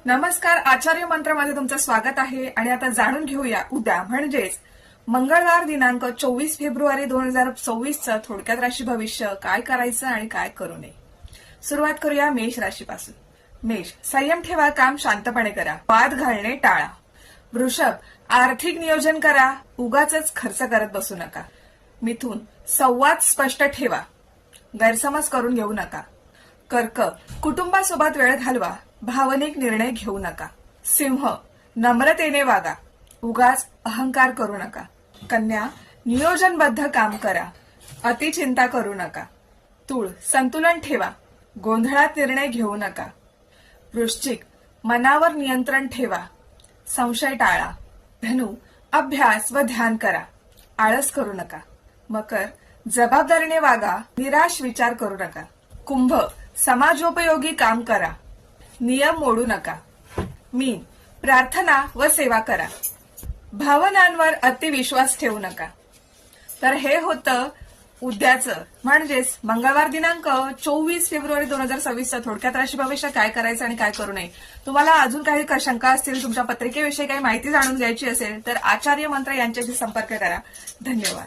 नमस्कार, आचार्य मंत्रामध्ये तुमचं स्वागत आहे. आणि आता जाणून घेऊया उद्या म्हणजेच मंगळवार दिनांक 24 फेब्रुवारी 2024चं थोडक्यात राशी भविष्य काय करायचं आणि काय करू नये. सुरुवात करूया मेष राशीपासून. मेष, संयम ठेवा, काम शांतपणे करा, वाद घालणे टाळा. वृषभ, आर्थिक नियोजन करा, उगाचच खर्च करत बसू नका. मिथुन, संवाद स्पष्ट ठेवा, गैरसमज करून घेऊ नका. कर्क, कुटुंबासोबत वेळ घालवा, भावनिक निर्णय घेऊ नका. सिंह, नम्रतेने वागा, उगाच अहंकार करू नका. कन्या, नियोजनबद्ध काम करा, अतिचिंता करू नका. तूळ, संतुलन ठेवा, गोंधळात निर्णय घेऊ नका. वृश्चिक, मनावर नियंत्रण ठेवा, संशय टाळा. धनु, अभ्यास व ध्यान करा, आळस करू नका. मकर, जबाबदारीने वागा, निराश विचार करू नका. कुंभ, समाजोपयोगी काम करा, नियम मोडू नका. मीन, प्रार्थना व सेवा करा, भावनांवर अतिविश्वास ठेवू नका. तर हे होतं उद्याचं म्हणजेच मंगळवार दिनांक 24 फेब्रुवारी 2026चं थोडक्यात राशी भविष्य काय करायचं आणि काय करू नये. तुम्हाला अजून काही शंका असतील, तुमच्या पत्रिकेविषयी काही माहिती जाणून घ्यायची असेल तर आचार्य मंत्र यांच्याशी संपर्क करा. धन्यवाद.